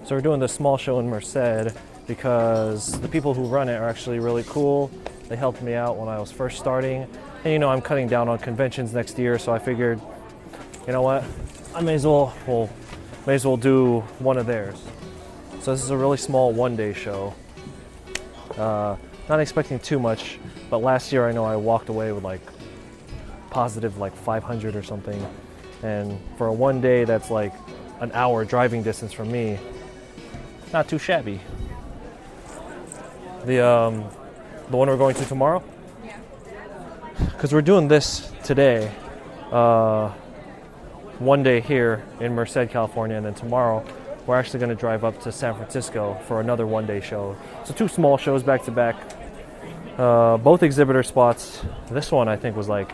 So we're doing this small show in Merced because the people who run it are actually really cool. They helped me out when I was first starting. And you know, I'm cutting down on conventions next year, so I figured, you know what, I may as well do one of theirs. So this is a really small one-day show. Not expecting too much, but last year I know I walked away with like positive like 500 or something. And for a one day that's like an hour driving distance from me, not too shabby. The one we're going to tomorrow? Yeah. Because we're doing this today, one day here in Merced, California, and then tomorrow we're actually going to drive up to San Francisco for another one-day show. So 2 small shows back to back, both exhibitor spots. This one I think was like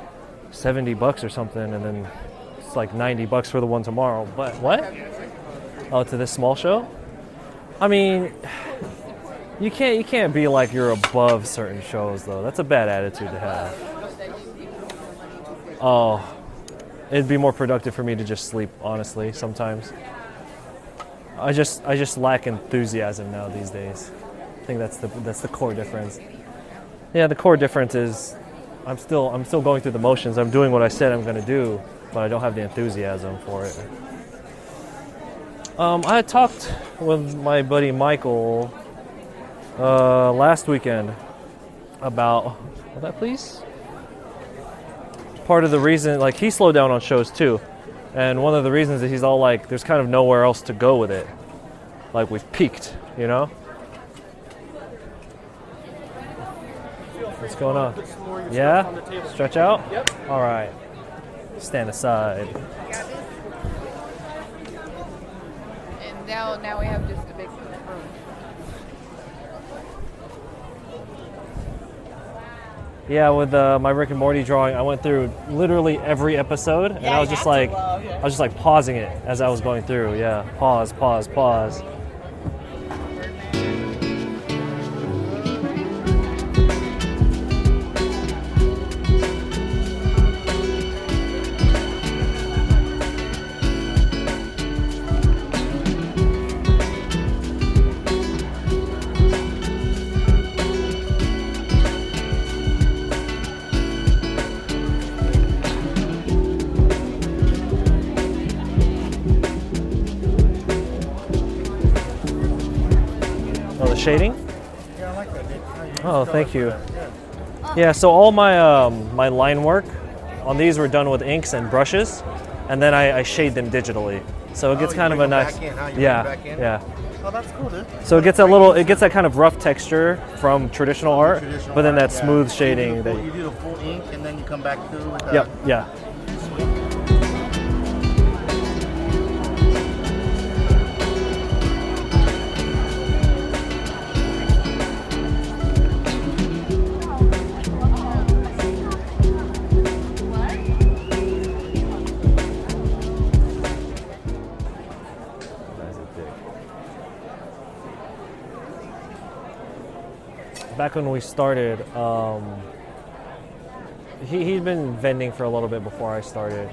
$70 or something, and then it's like $90 for the one tomorrow. But what? Oh, to this small show? I mean, you can't be like you're above certain shows though. That's a bad attitude to have. Oh, it'd be more productive for me to just sleep, honestly, sometimes. I just lack enthusiasm now these days. I think that's the core difference. Yeah, the core difference is I'm still going through the motions. I'm doing what I said I'm going to do, but I don't have the enthusiasm for it. I had talked with my buddy Michael last weekend about, will that please? Part of the reason, like, he slowed down on shows too, and one of the reasons is he's all like, there's kind of nowhere else to go with it. Like, we've peaked, you know? What's going on? Yeah? Stretch out? Yep. All right. Stand aside. And now we have just a big room. Yeah, with my Rick and Morty drawing, I went through literally every episode, and I was just like, pausing it as I was going through. Yeah, pause. Shading? Yeah, I like that, dude. Oh, thank you. Yeah, so all my my line work on these were done with inks and brushes, and then I shade them digitally. So it gets kind of a nice, yeah. Oh, that's cool, dude. So it gets that kind of rough texture from traditional art, but then that smooth shading. You do the full ink, and then you come back through with the... Yep, yeah. Back when we started, he'd been vending for a little bit before I started,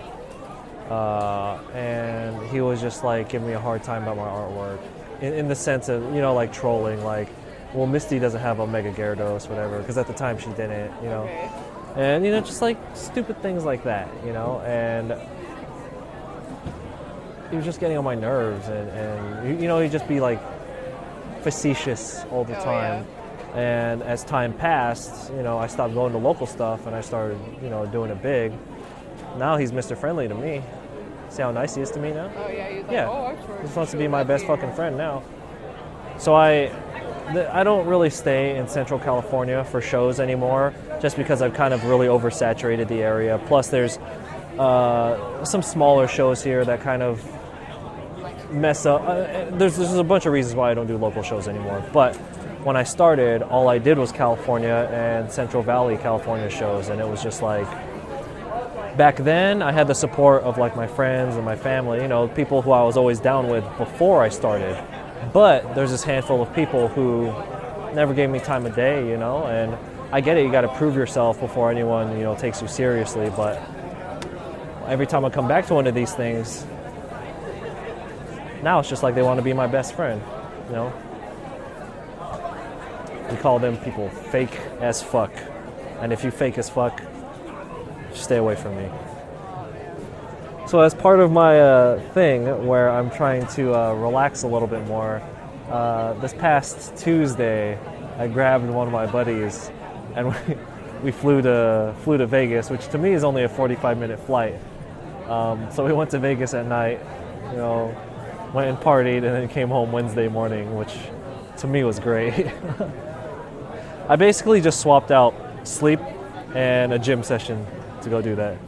and he was just like giving me a hard time about my artwork, in the sense of, you know, like trolling, like, well, Misty doesn't have Omega Gyarados, whatever, because at the time she didn't, you know, and, you know, just like stupid things like that, you know, and he was just getting on my nerves, and you know, he'd just be like facetious all the time. Yeah. And as time passed, you know, I stopped going to local stuff and I started, you know, doing it big. Now he's Mr. Friendly to me. See how nice he is to me now? Oh, yeah. He's like, oh, he just wants to be my best fucking friend now. So I don't really stay in Central California for shows anymore, just because I've kind of really oversaturated the area. Plus there's some smaller shows here that kind of mess up. There's a bunch of reasons why I don't do local shows anymore. But when I started, all I did was California and Central Valley California shows, and it was just like, back then I had the support of like my friends and my family, you know, people who I was always down with before I started. But there's this handful of people who never gave me time of day, you know, and I get it, you gotta prove yourself before anyone, you know, takes you seriously, but every time I come back to one of these things, Now it's just like they want to be my best friend, you know? We call them people fake as fuck. And if you fake as fuck, stay away from me. So as part of my thing where I'm trying to relax a little bit more, this past Tuesday, I grabbed one of my buddies and we flew to Vegas, which to me is only a 45-minute flight. So we went to Vegas at night, you know, went and partied, and then came home Wednesday morning, which to me was great. I basically just swapped out sleep and a gym session to go do that.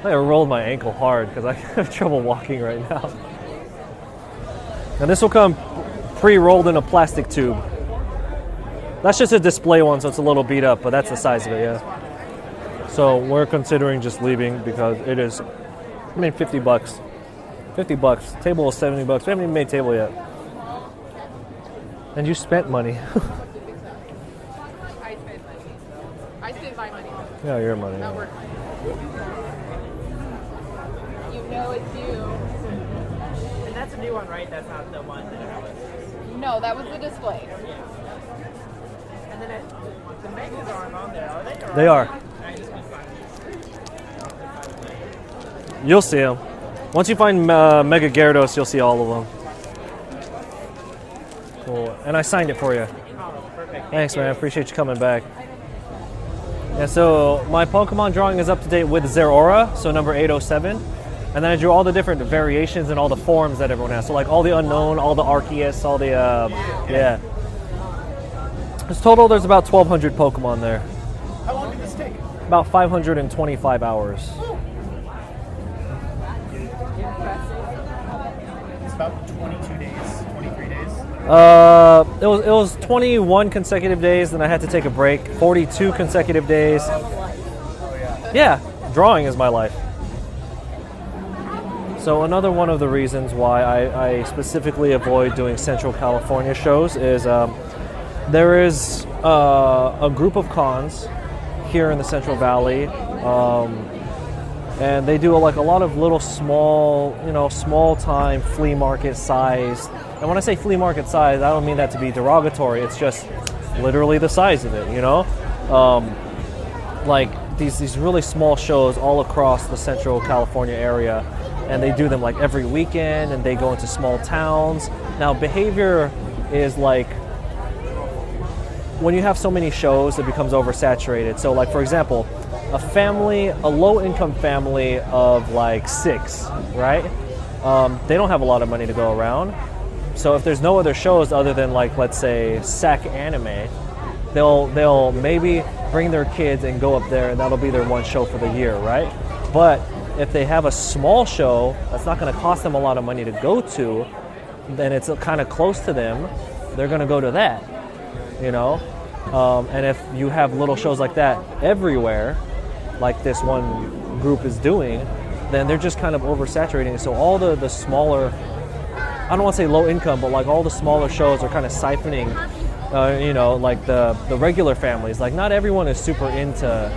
I rolled my ankle hard because I have trouble walking right now. And this will come pre-rolled in a plastic tube. That's just a display one, so it's a little beat up, but that's the size of it, yeah. So we're considering just leaving because it is, I mean, $50. $50. Table is $70. We haven't even made table yet. And you spent money. I spent money. I spent my money. Yeah, your money. Not worth it. You know it's you. And that's a new one, right? That's not the one that was. No, that was the display. And then the megas aren't on there, are they? They are. You'll see them. Once you find Mega Gyarados, you'll see all of them. Cool. And I signed it for you. Oh, perfect. Thanks, man. Appreciate you coming back. Yeah, so my Pokemon drawing is up to date with Zeraora, so number 807. And then I drew all the different variations and all the forms that everyone has. So like all the unknown, all the Arceus, all the, yeah. There's total, there's about 1,200 Pokemon there. How long did this take? About 525 hours. It's about 22 days, 23 days. It was 21 consecutive days, then I had to take a break. 42 consecutive days. Yeah, drawing is my life. So another one of the reasons why I specifically avoid doing Central California shows is there is a group of cons here in the Central Valley, and they do like a lot of little small, small time flea market sized. And when I say flea market size, I don't mean that to be derogatory. It's just literally the size of it, like these really small shows all across the Central California area. And they do them like every weekend, and they go into small towns. Now, behavior is like, when you have so many shows, it becomes oversaturated. So like, for example, a low-income family of like 6, right? They don't have a lot of money to go around. So if there's no other shows other than like, let's say, SAC Anime, they'll maybe bring their kids and go up there, and that'll be their one show for the year, right? But if they have a small show that's not going to cost them a lot of money to go to, then it's kind of close to them, they're going to go to that, and if you have little shows like that everywhere, like this one group is doing, then they're just kind of oversaturating. So all the smaller, I don't want to say low income, but like all the smaller shows are kind of siphoning, like the regular families. Like not everyone is super into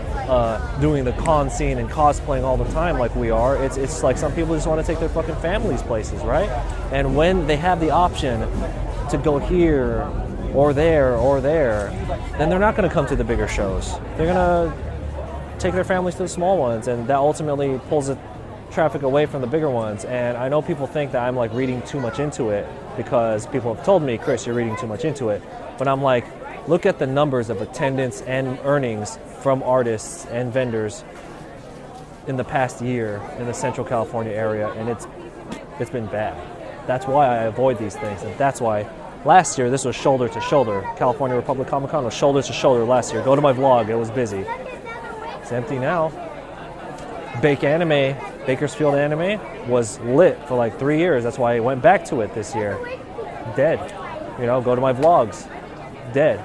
doing the con scene and cosplaying all the time like we are. It's like some people just want to take their fucking families places, right? And when they have the option to go here or there, then they're not going to come to the bigger shows. They're going to take their families to the small ones, and that ultimately pulls the traffic away from the bigger ones. And I know people think that I'm like reading too much into it because people have told me, Chris, you're reading too much into it. But I'm like, look at the numbers of attendance and earnings from artists and vendors in the past year in the Central California area, and it's been bad. That's why I avoid these things, and that's why last year this was shoulder to shoulder. California Republic Comic Con was shoulder to shoulder last year. Go to my vlog, it was busy. It's empty now. Bakersfield Anime was lit for like 3 years. That's why I went back to it this year. Dead. You know, go to my vlogs. Dead.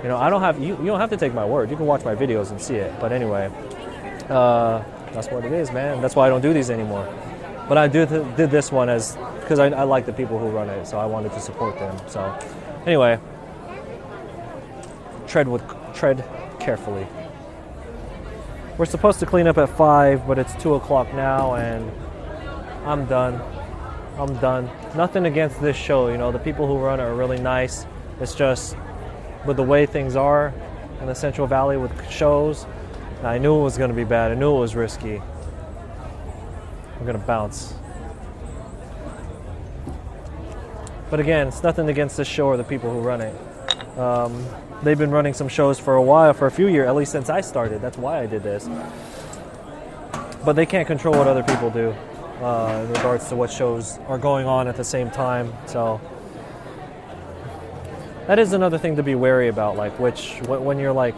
You know, I don't have you don't have to take my word. You can watch my videos and see it. But anyway, that's what it is, man. That's why I don't do these anymore. But I did this one because I like the people who run it, so I wanted to support them. So anyway, tread carefully. We're supposed to clean up at 5, but it's 2 o'clock now, and I'm done. Nothing against this show, you know, the people who run it are really nice. It's just with the way things are in the Central Valley with shows, I knew it was going to be bad. I knew it was risky. I'm going to bounce. But again, it's nothing against this show or the people who run it. They've been running some shows for a while, for a few years, at least since I started. That's why I did this. But they can't control what other people do in regards to what shows are going on at the same time. So that is another thing to be wary about, like when you're like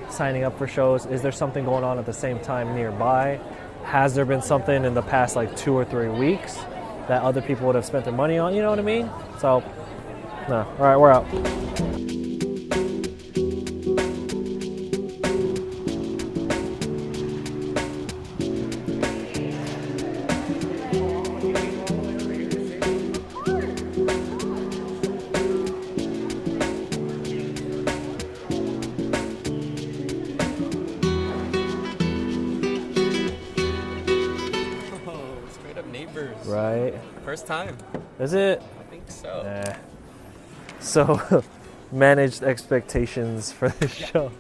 signing up for shows, is there something going on at the same time nearby? Has there been something in the past like 2 or 3 weeks that other people would have spent their money on? You know what I mean? So, no. All right, we're out. Right. First time. Is it? I think so. Nah. So, managed expectations for this show.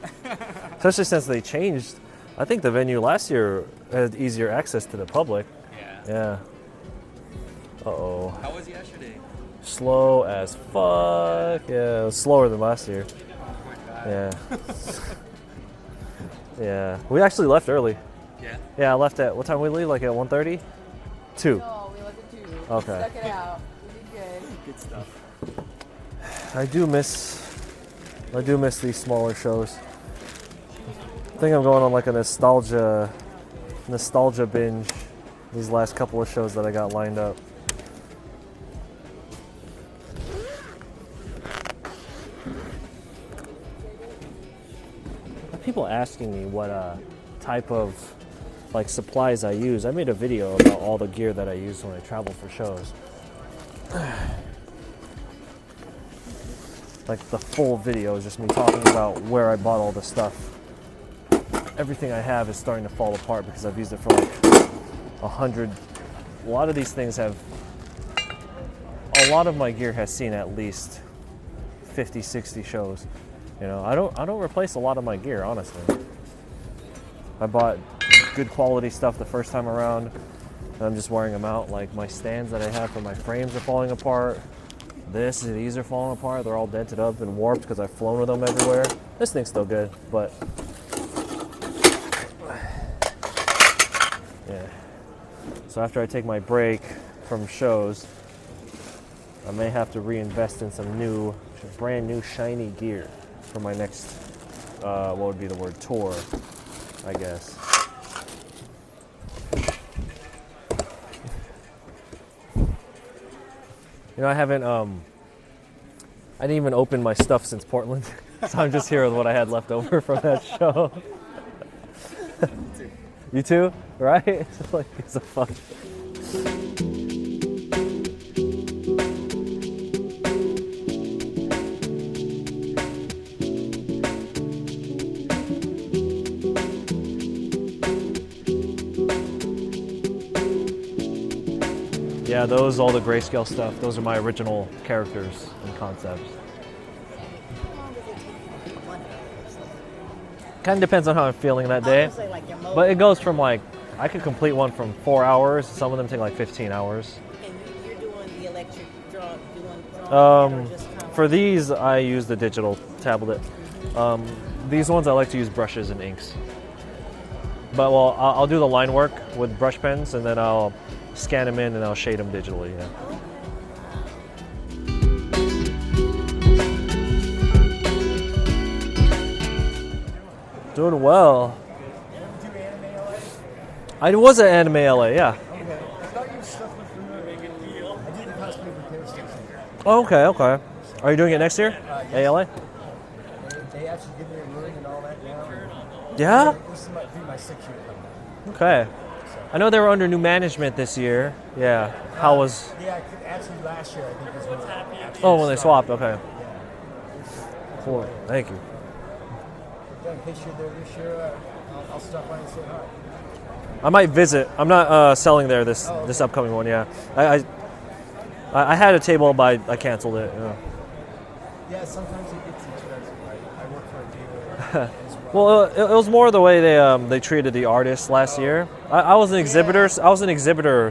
Especially since they changed. I think the venue last year had easier access to the public. Yeah. Uh-oh. How was yesterday? Slow as fuck. Yeah, it was slower than last year. Yeah. Yeah. We actually left early. Yeah. Yeah, I left at, what time we leave? Like at 1:30? 2. No, we left at 2. Okay. Stuck it out. We did good. Good stuff. I do miss these smaller shows. I think I'm going on like a nostalgia binge these last couple of shows that I got lined up. People asking me what type of like supplies I use. I made a video about all the gear that I use when I travel for shows. Like the full video is just me talking about where I bought all the stuff. Everything I have is starting to fall apart because I've used it for like 100. A lot of these things have, a lot of my gear has seen at least 50, 60 shows. You know, I don't replace a lot of my gear, honestly. I bought good quality stuff the first time around, and I'm just wearing them out. Like my stands that I have for my frames are falling apart. These are falling apart. They're all dented up and warped because I've flown with them everywhere. This thing's still good, but yeah. So after I take my break from shows, I may have to reinvest in some brand new shiny gear for my next, what would be the word, tour, I guess. You know, I didn't even open my stuff since Portland, so I'm just here with what I had left over from that show. You too? Right? It's like, it's a fuck. Yeah, all the Grayscale stuff, those are my original characters and concepts. Kind of depends on how I'm feeling that day. But it goes from like, I could complete one from 4 hours, some of them take like 15 hours. And you're doing the electric drawing For these, I use the digital tablet. These ones I like to use brushes and inks. But well, I'll do the line work with brush pens, and then I'll scan them in, and I'll shade them digitally. Yeah. Doing well. I was at Anime LA, yeah. Okay. I thought you stuff with I did the cosplay repair station. Oh, okay. Are you doing it next year? Yes. ALA? They actually give me a room and all that now. Yeah? This is my 6th year coming. Okay. I know they were under new management this year. Yeah. How was... Yeah, actually last year I think was when it actually Oh, when they started. swapped, okay. Cool. Thank you. Yeah, in case you're there this year, I'll stop by and say hi. I might visit. I'm not selling there this upcoming one, yeah. I had a table, but I canceled it. Yeah. Yeah, sometimes it gets expensive. I work for a dealer as Well, it was more the way they treated the artists last year. I was an exhibitor.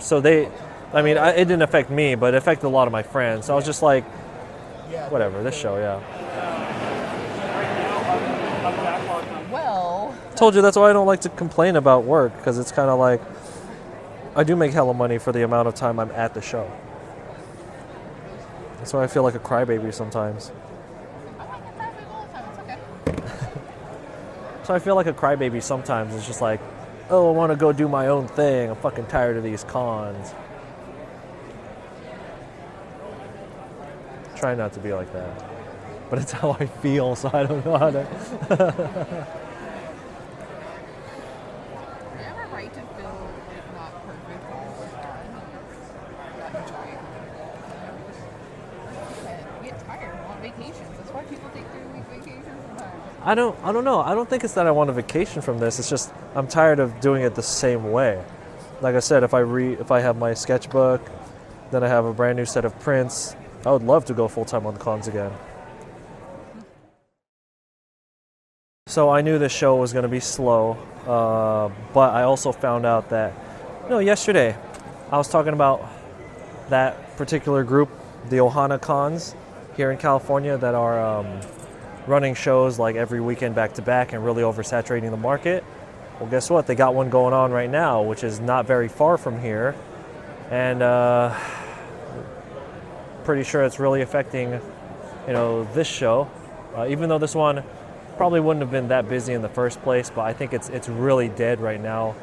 So it didn't affect me, but it affected a lot of my friends. So I was just like, whatever, this show, yeah. Well, Told you that's why I don't like to complain about work, because it's kind of like, I do make hella money for the amount of time I'm at the show. That's why I feel like a crybaby sometimes. I like it that way all the time. It's okay. So I feel like a crybaby sometimes. It's just like, oh, I want to go do my own thing. I'm fucking tired of these cons. Try not to be like that. But it's how I feel, so I don't know how to... You have a right to feel like not perfect all the time. Not enjoy it. You get tired. You want vacations. That's why people take 3-week vacations sometimes. I don't know. I don't think it's that I want a vacation from this. It's just I'm tired of doing it the same way. Like I said, if I have my sketchbook, then I have a brand new set of prints, I would love to go full-time on the cons again. So I knew this show was going to be slow, but I also found out that, yesterday I was talking about that particular group, the Ohana Cons here in California, that are running shows like every weekend back-to-back and really oversaturating the market. Well, guess what? They got one going on right now, which is not very far from here, and pretty sure it's really affecting, this show, even though this one probably wouldn't have been that busy in the first place, but I think it's really dead right now.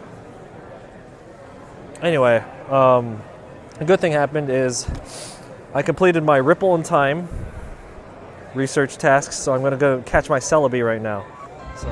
Anyway, a good thing happened is I completed my Ripple in Time research tasks, so I'm going to go catch my Celebi right now. So.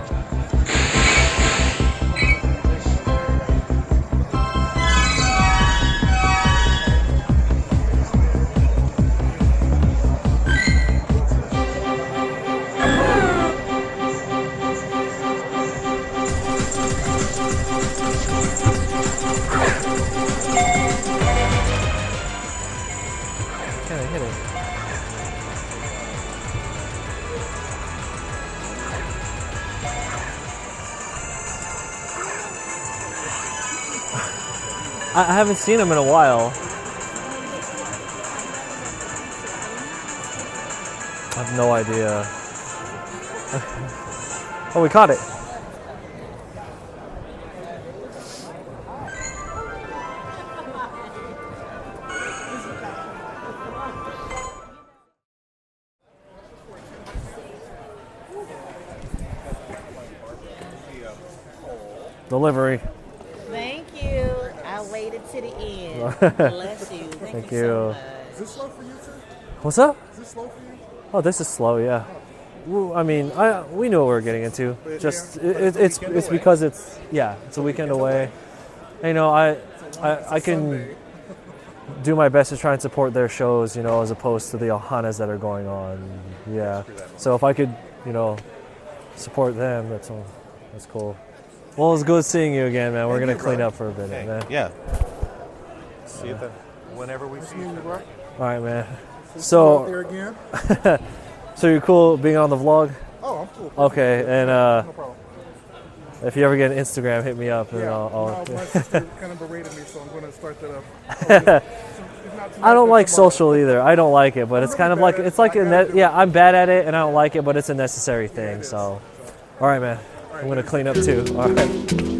I haven't seen him in a while. I have no idea. Oh, we caught it. Delivery. Thank you. I waited to the end. Bless you. Thank you so much. Is this slow for you, sir? What's up? Is this slow for you? Oh, this is slow, yeah. Well, I mean, we knew what we were getting into. Just it's because it's a weekend away. And, I can do my best to try and support their shows, as opposed to the Ohanas that are going on. Yeah. So if I could, support them, that's cool. Well, it's good seeing you again, man. We're gonna clean up for a bit, man. Yeah. See you then. Whenever we see you. All right, man. So, There again? so you're cool being on the vlog? Oh, I'm cool. Okay, and No problem. if you ever get an Instagram, hit me up, and I'll My sister kind of berated me, so I'm going to start that up. I don't like social either. I don't like it, but it's kind of like I'm bad at it, and I don't like it, but it's a necessary thing. So, all right, man. I'm gonna clean up too. All right.